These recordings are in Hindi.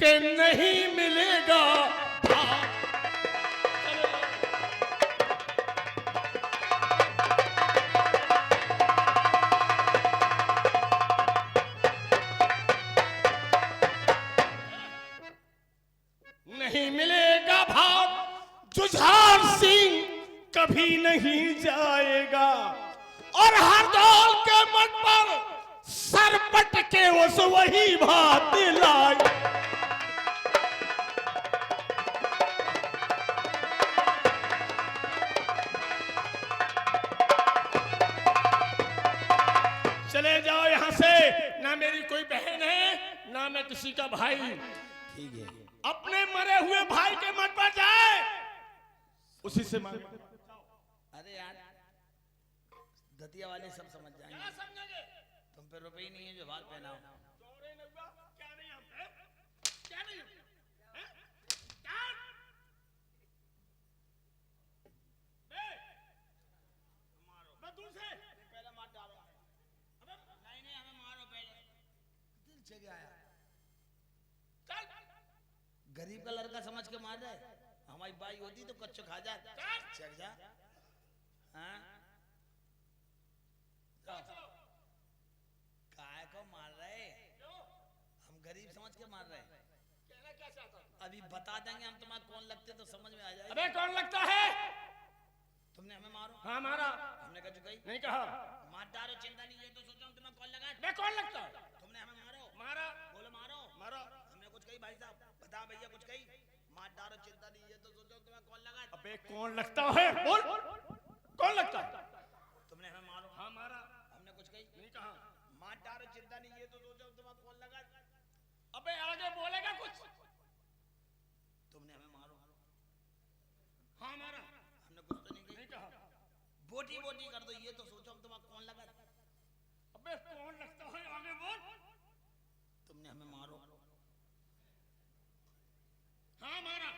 के नहीं मिलेगा। नहीं मिलेगा भाव, जुझार सिंह कभी नहीं जाएगा। और हरदौल के मठ पर सर पटके उस वही बात लाई। चले जाओ यहां से, ना मेरी कोई बहन है ना मैं किसी का भाई। ठीक है, अपने मरे हुए भाई के मठ पर जाए, उसी से मांगे। अरे यार दतिया वाले सब समझ जाएंगे। क्या समझेंगे? तुम पे रुपए ही नहीं है जो बात पहनाओ। क्या नहीं हम हैं? क्या नहीं हम हैं? क्या? मारो। मैं दूर से पहले मार डालो। अबे नहीं हमें मारो पहले। दिल चढ़ आया। चल। गरीब का लड़का समझ के मार रहे। हमारी बाई होती तो कच्चो खा जा। चढ़ जा। हाँ काय को मार रहे? हम गरीब समझ के मार रहे। कहना क्या चाहता है? अभी बता देंगे हम तुम्हारे कौन लगते तो समझ में आ जाएगा। अबे कौन लगता है? तुमने हमें मारो। हाँ मारा। हमने कहा चुकाई नहीं कहा। मार डालो, चिंता नहीं है तो सोचा हूं तुम्हें कौन लगा। बे कौन लगता है? तुमने हमें मारो। मारा। बोलो मारो। मारा। हमने कुछ कही भाई साहब? बता भैया कुछ कही? मार डालो, चिंता नहीं है तो सोचा हूं तुम्हें कौन लगा। अबे कौन लगता है? बोल। कौन लगता है? तुमने हमें मारो। हाँ मारा। हमने कुछ कही? नहीं कहा। मार डालो, चिंता नहीं है तो सोचा हूं तुम्हें कौन लगा। अबे आगे बोलेगा कुछ? तुमने हमें मारो। हाँ मारा। हमने कुछ तो नहीं नहीं कही। कहा। बोटी बोटी कर दो ये तो सोचा हूं तुम्हें कौन लगा। अबे कौन लगता है? आगे बोल। तुमने हमें मारो। हाँ मारा।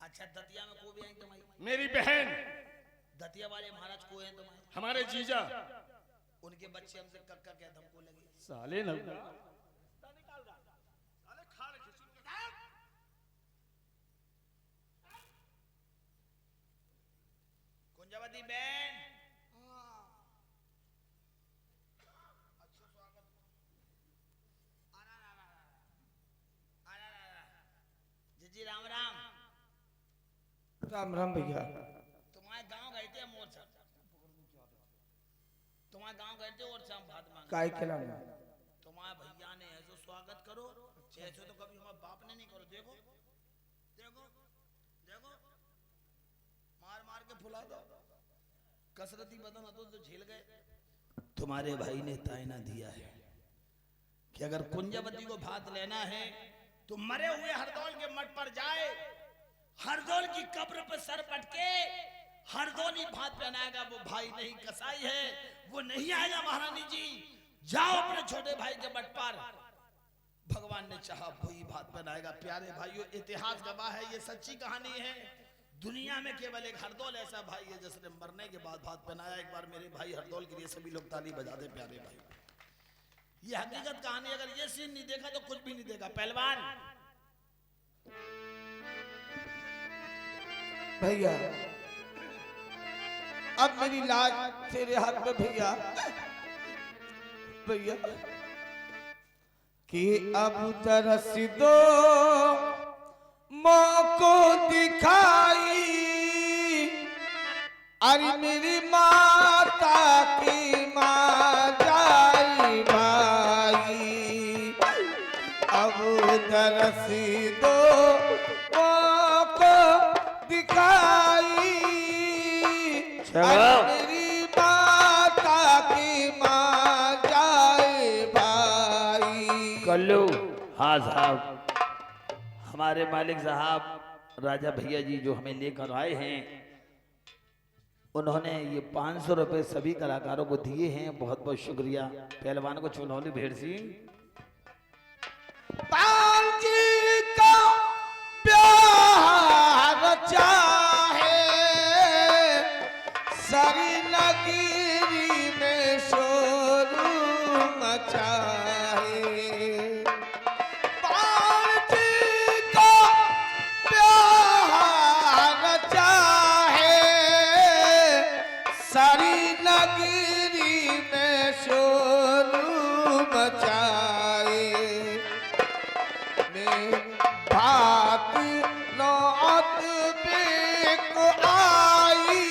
अच्छा दतिया में को भी आई तुम्हारी? मेरी बहन। दतिया वाले महाराज को हैं तुम्हारे? हमारे जीजा। उनके बच्चे हमसे कक्का क्या हमको लगे। साले न कुंजावती बहन। जी राम राम। राम राम भैया। तुम्हारे गांव गए थे मोर सर। तुम्हारे गांव गए थे और शाम भात मांगे। काय खिलाना? तुम्हारे भैया ने ऐसे स्वागत करो, ऐसे तो कभी हमारे बाप ने नहीं करो। देखो देखो देखो, मार मार के फुला दो। कसरती बदन हो तो झेल गए। तुम्हारे भाई ने तायना दिया है कि अगर कुंजावती को भात लेना है तो मरे हुए हरदौल के मठ पर जाए, हरदौल की कब्र पर सर पटके हरदौल ही भात पहनाएगा। वो भाई नहीं कसाई है, वो नहीं आएगा। महारानी जी जाओ अपने छोटे भाई के मठ पर, भगवान ने चाहा वही भात पहनाएगा। प्यारे भाइयों, इतिहास गवाह है, ये सच्ची कहानी है। दुनिया में केवल एक हरदौल ऐसा भाई है जिसने मरने के बाद भात पहनाया। एक बार मेरे भाई हरदौल के लिए सभी लोग ताली बजा दे। प्यारे भाई, ये हकीकत कहानी। अगर ये सीन नहीं देखा तो कुछ भी नहीं देखा। पहलवान भैया अब मेरी लाज तेरे हाथ में भैया। भैया कि अब तरस दो मौको दिखाई। अरे मेरी माता की माँ जाई भाई। अब तरस दो मौको दिखाई। अरे मेरी माता की माँ जाए भाई। कल्लू। हाँ साहब, हमारे मालिक साहब राजा भैया जी जो हमें लेकर आए हैं, उन्होंने ये 500 रुपए सभी कलाकारों को दिए हैं। बहुत बहुत शुक्रिया। पहलवान को चुनौली भेड़ सिंह। जी का प्यार चाहे सारी नगरी में शोर मचाए। जी में भात नौत बेक आई।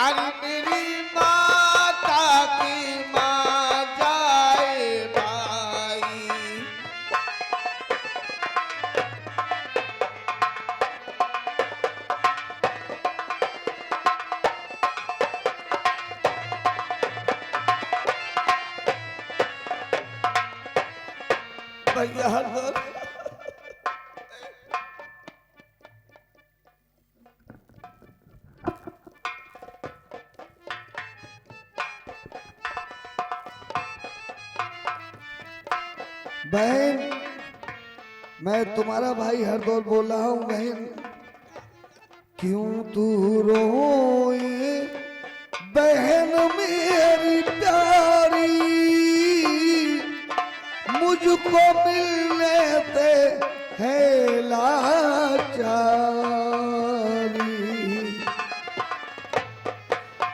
अरे मेरी माता की माँ जाए भाई। भैया हरदोल बहन, मैं तुम्हारा भाई हरदौल बोल रहा हूँ। बहन, क्यों तू रोए बहन मेरी प्यारी, मुझको मिलने ते है लाचारी।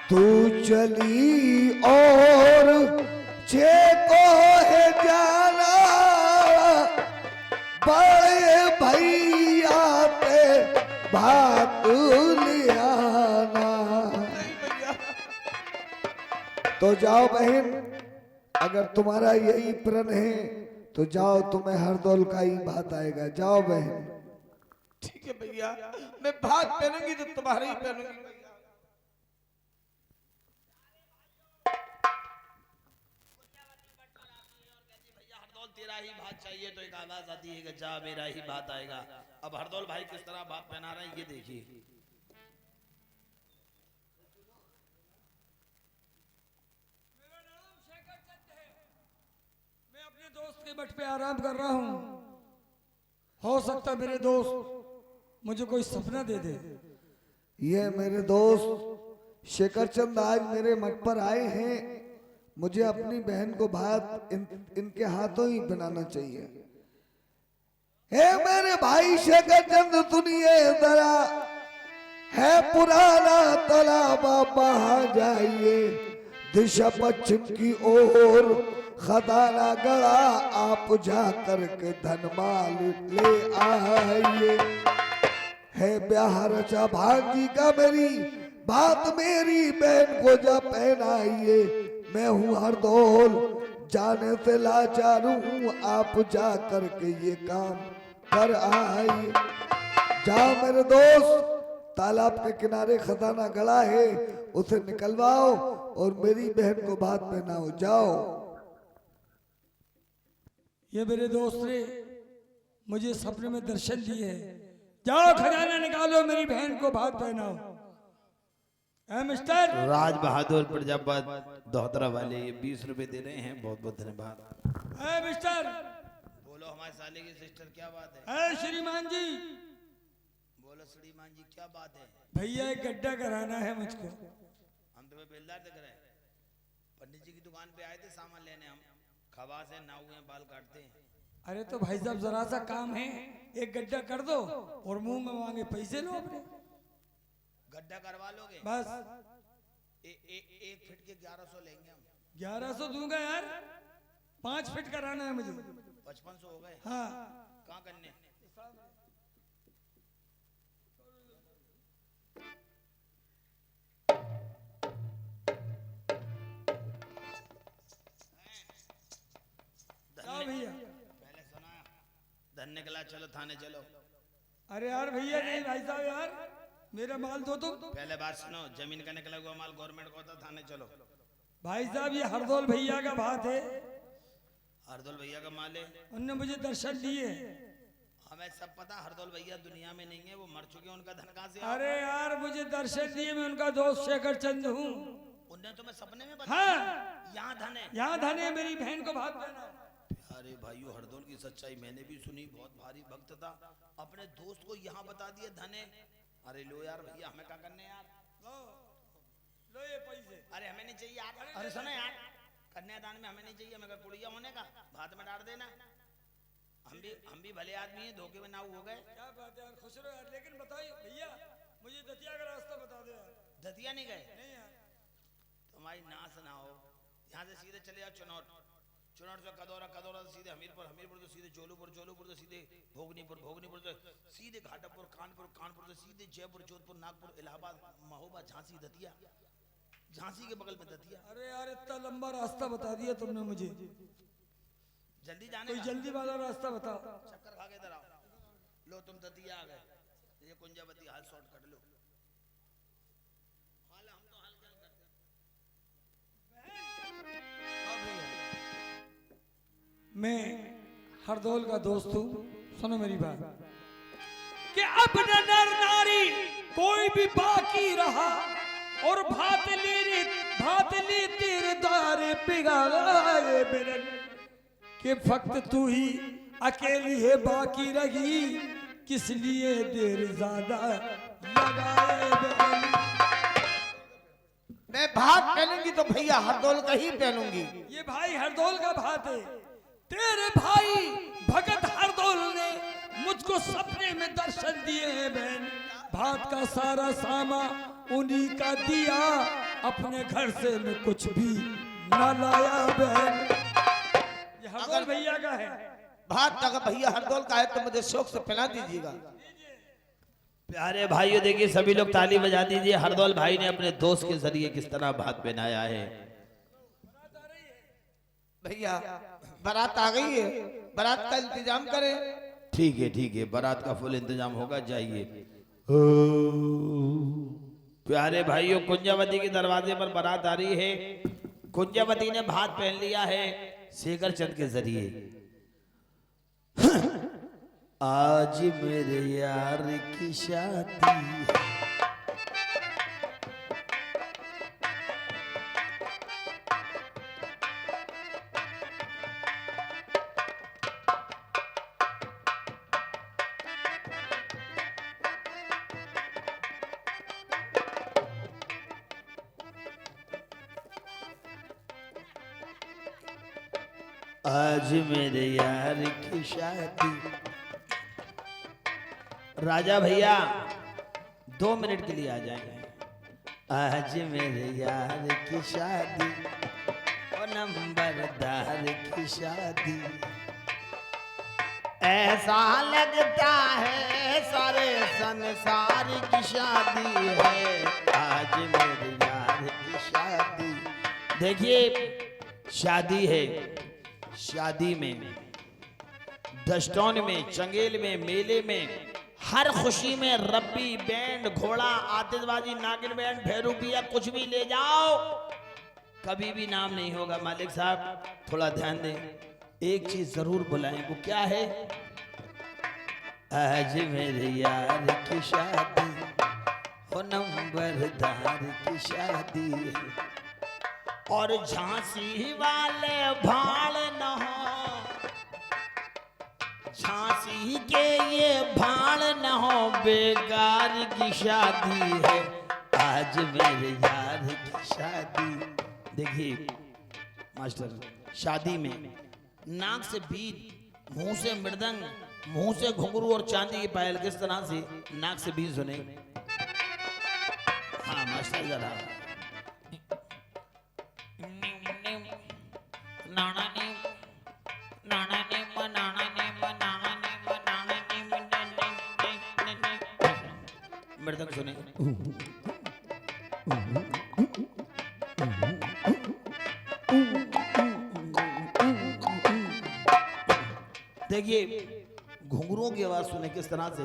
तू चली और छे को है जाना, बड़े भैया पे भात लियाना। तो जाओ बहन, अगर तुम्हारा यही प्रण है तो जाओ, तुम्हें हरदौल का ही भात आएगा। जाओ बहन। ठीक है भैया, मैं भात पहनूंगी तो तुम्हारी ही पहनूंगी भैया। भैया हरदौल तेरा ही भात चाहिए, तो एक आवाज आती है कि जा मेरा ही भात आएगा। अब हरदौल भाई किस तरह भात पहना रहे हैं ये देखिए। मैं अपने दोस्त के बट पे आराम कर रहा हूँ। हो सकता है मेरे दोस्त मुझे कोई सपना दे दे। ये मेरे दोस्त शेखर चंद आज मेरे मठ पर आए हैं। मुझे अपनी बहन को भात इनके हाथों ही बनाना चाहिए। हे मेरे भाई शेखर चंद, सुनिए जरा, है पुराना तालाब, बहा जाइए दिशा पश्चिम की ओर, खदाना गड़ा आप जा करके धनमाल ले आइए। है ब्याह रचा भागी का मेरी बात, मेरी बहन को जा पहनाइए। मैं हूँ हरदौल, जाने से लाचार हूँ, आप जा करके ये काम कर आइए। जाओ मेरे दोस्त, तालाब के किनारे खजाना गड़ा है, उसे निकलवाओ और मेरी बहन को भात पहनाओ। जाओ। ये मेरे दोस्त ने मुझे सपने में दर्शन दिए। जाओ खजाना निकालो, मेरी बहन को भात पहनाओ। है मिस्टर राज बहादुर प्रजापत दोहतरा वाले ये 20 रुपए दे रहे हैं, बहुत बहुत धन्यवाद। है मिस्टर, बोलो हमारे साले की सिस्टर क्या बात है? है श्रीमान जी, बोलो श्रीमान जी क्या बात है? भैया एक गड्ढा कराना है मुझको। हम तुम्हें बेलदार दिख रहे हैं? पंडित जी की दुकान पे आए थे सामान लेने, हम खवा से नाव हुए बाल काटते हैं। अरे तो भाई साहब जरा सा काम है, एक गड्ढा कर दो और मुंह में मांगे पैसे लो अपने। गड्ढा करवा लोगे? बस एक फीट के 1100 लेंगे हम। 1100 दूंगा यार, 5 फीट कराना है मुझे। 5500 हो गए। हाँ कहाँ करने? भैया, पहले सुना धन निकला, चलो थाने चलो। अरे यार भैया नहीं भाई साहब, यार मेरा माल दो तुम। पहले बात सुनो, जमीन का निकला हुआ माल गवर्नमेंट को होता, थाने चलो। भाई साहब ये हरदौल भैया का बात है, हरदौल भैया का माल है। उनने मुझे दर्शन दिए। हमें सब पता, हरदौल भैया दुनिया में नहीं है, वो मर चुके, उनका धन कहाँ से? अरे यार मुझे दर्शन दिए, मैं उनका दोस्त शेखर चंद हूँ। उनने तुम्हें सपने में बताया? हाँ यहाँ धन है। यहाँ धन है, मेरी बहन को भात देना। अरे भाइयों, हरदौल की सच्चाई मैंने भी सुनी, बहुत भारी भक्त था, अपने दोस्त को यहाँ बता दिया धन है। अरे लो यार भैया, हमें क्या करने यार? लो ये पैसे। अरे हमें नहीं चाहिए यार। अरे सुनो यार, कन्यादान में हमें नहीं चाहिए, हमें कुड़िया होने का, भात में डाल देना। हम भी भले आदमी हैं, धोखे में नाव हो गए। क्या बात है यार, खुश रहो यार। लेकिन बताइए भैया, मुझे दतिया का रास्ता बता दो यार। दतिया नहीं गए? नहीं यार, तुम्हारी नाश ना हो, यहाँ से सीधे चले जाओ चुनौत। चुनार से कदौरा, कदौरा से सीधे हमीरपुर, हमीरपुर से सीधे जोलूपुर, जोलूपुर से सीधे भोगनीपुर, भोगनीपुर से सीधे घाटापुर, कानपुर, कानपुर से सीधे जयपुर, जोधपुर, नागपुर, इलाहाबाद, महोबा, झांसी, दतिया, झांसी के बगल में दतिया। अरे यार इतना लंबा रास्ता बता दिया तुमने मुझे, जल्दी जाने कोई का। जल्दी वाला रास्ता बताओ। चक्कर खा के इधर आओ। लो तुम दतिया आ गए, ये कुंजावती हाल शॉर्टकट लो। हाल हम तो हाल क्या करते हैं। मैं हरदौल का दोस्त हूँ, सुनो मेरी बात कि अब न नर नारी कोई भी बाकी रहा और भातली तेरे द्वारे पिघाए बिरन कि फक्त तू ही अकेली है बाकी रही, किस लिए देर ज्यादा लगाए बिरन। मैं भात पहनूंगी तो भैया हरदौल का ही पहनूंगी। ये भाई हरदौल का भात है। तेरे भाई भगत हरदौल ने मुझको सपने में दर्शन दिए हैं बहन। भात का सारा सामा उन्हीं का दिया, अपने घर से मैं कुछ भी न लाया बहन। ये हरदौल भैया का है भात अगर भैया हरदौल का है तो मुझे शौक से पहना दीजिएगा। प्यारे भाइयों देखिए सभी लोग ताली बजा दीजिए। हरदौल भाई ने अपने दोस्त के जरिए किस तरह भात पहनाया है। भैया बारात आ गई है, बारात का इंतजाम करें। ठीक है, बारात का फुल इंतजाम होगा, जाइए। प्यारे भाइयों कुंजावती के दरवाजे पर बारात आ रही है। कुंजावती ने भात पहन लिया है शेखर चंद के जरिए। आज मेरे यार की शादी, आज मेरे यार की शादी। राजा भैया 2 मिनट के लिए आ जाएंगे। आज मेरे यार की शादी, ओ नंबरदार की शादी, ऐसा लगता है सारे संसार की शादी है। आज मेरे यार की शादी। देखिए शादी है, शादी में, दस्टौन में, चंगेल में, मेले में, हर खुशी में रब्बी, बैंड, घोड़ा, आतिशबाजी, नागिन बैंड, भैरूपिया कुछ भी ले जाओ, कभी भी नाम नहीं होगा। मालिक साहब थोड़ा ध्यान दें, एक चीज जरूर बुलाएं, वो क्या है? आज मेरे यार की शादी, हो नंबरदार की शादी, और झांसी वाले भाड़ न हो, झांसी के ये भाड़ न हो, बेकार की शादी है। आज मेरे यार की शादी। देखिए मास्टर, शादी में नाक से बीज, मुंह से मृदंग, मुंह से घुंघरू और चांदी की पायल, किस तरह से नाक से बीज सुने। हाँ मास्टर जरा मृदंग सुने। देखिए घुंघरुओं की आवाज सुने किस तरह से।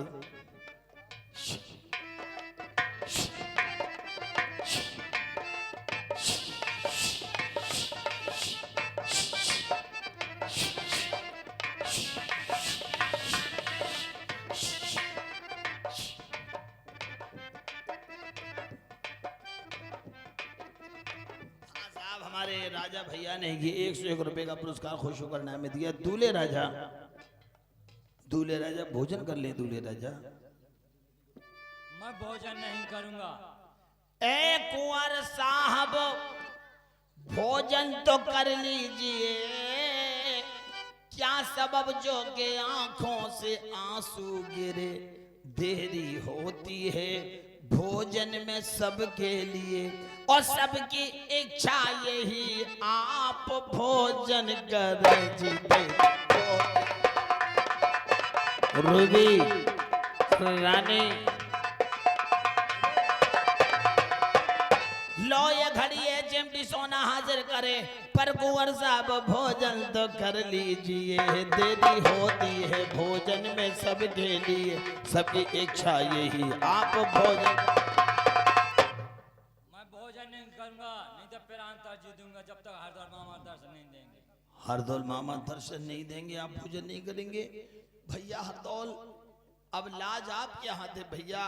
हमारे राजा भैया ने ये 101 रुपए का पुरस्कार खुश होकर नाम में दिया। दूल्हे राजा, दूल्हे राजा भोजन कर ले। दूल्हे राजा मैं भोजन नहीं करूंगा। ए कुंवर साहब भोजन तो कर लीजिए, क्या सबब जो के आंखों से आंसू गिरे, देरी होती है भोजन में सबके लिए और सबकी इच्छा यही आप भोजन कर जीते। रूबी रानी लो ये घड़िए चिमटी सोना हाजिर करे, पर कुंवर साहब भोजन तो कर लीजिए। देरी होती है भोजन में सबके लिए, सबकी इच्छा यही आप भोजन। मैं भोजन नहीं करूंगा, नहीं तो फिर अंतर दूंगा जब तक हरदौल मामा दर्शन नहीं देंगे। हरदौल मामा दर्शन नहीं देंगे, आप भोजन नहीं करेंगे। भैया हरदौल अब लाज आपके हाथ है भैया,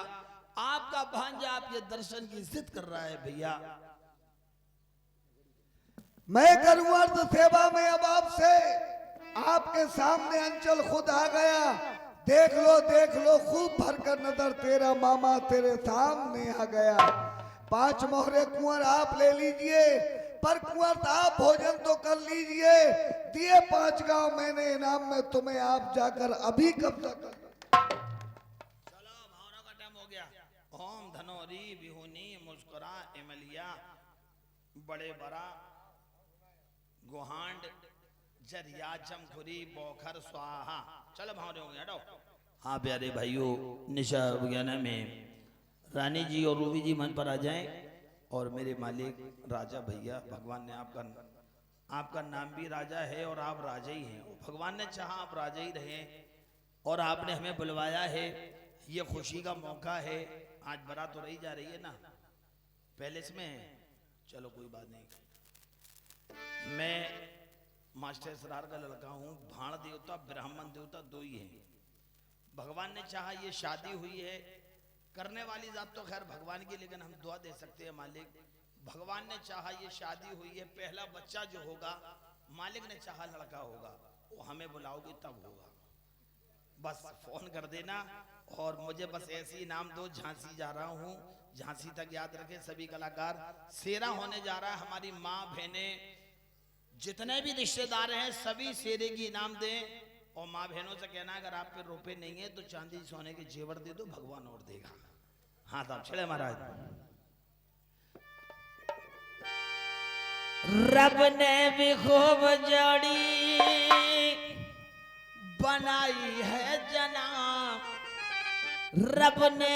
आपका भांजा आपके दर्शन की जिद कर रहा है भैया। मैं करूं अर्ध सेवा में अब आपसे, आपके सामने अंचल खुद आ गया। देख लो खूब भरकर नजर, तेरा मामा तेरे सामने आ गया। 5 मोहरे कुंवर आप ले लीजिए, पर कुंवर आप भोजन तो कर लीजिए। दिए 5 गांव मैंने इनाम में तुम्हें, आप जाकर अभी कब्जा कर। चलो भावना का टाइम हो गया। ओम धनोरी बिहुनी मुस्कुरा इमलिया बड़े बड़ा गुहांड जरिया चमखुरी बोखर स्वाहा। चलो भावने हो गया, हटो। हाँ प्यारे भाइयों, निशा वगैरह में रानी जी और रूबी जी मन पर आ जाएं। और मेरे मालिक राजा भैया, भगवान ने आपका नाम भी राजा है और आप राजा ही हैं। भगवान ने चाहा आप राजा ही रहे और आपने हमें बुलवाया है। ये खुशी का मौका है। आज बारात तो रही जा रही है ना पैलेस में, चलो कोई बात नहीं। मैं मास्टर इसरार का लड़का हूँ। भाण देवता ब्राह्मण देवता 2 ही हैं। भगवान ने चाहा ये शादी हुई है, करने वाली जात तो खैर भगवान की, लेकिन हम दुआ दे सकते हैं मालिक। भगवान ने चाहा ये शादी हुई है, पहला बच्चा जो होगा मालिक ने चाहा लड़का होगा, वो हमें बुलाओगे तब होगा। बस फोन कर देना और मुझे बस ऐसे ही नाम दो। झांसी जा रहा हूँ, झांसी तक याद रखें सभी कलाकार। सेरा होने जा रहा है, हमारी माँ बहनें जितने भी रिश्तेदार हैं सभी सेरे की इनाम दें। और माँ बहनों से कहना अगर आप पे रुपए नहीं है तो चांदी सोने के जेवर दे दो, भगवान और देगा। हाँ साहब चले महाराज। रब ने भी खूब जोड़ी बनाई है जना, रब ने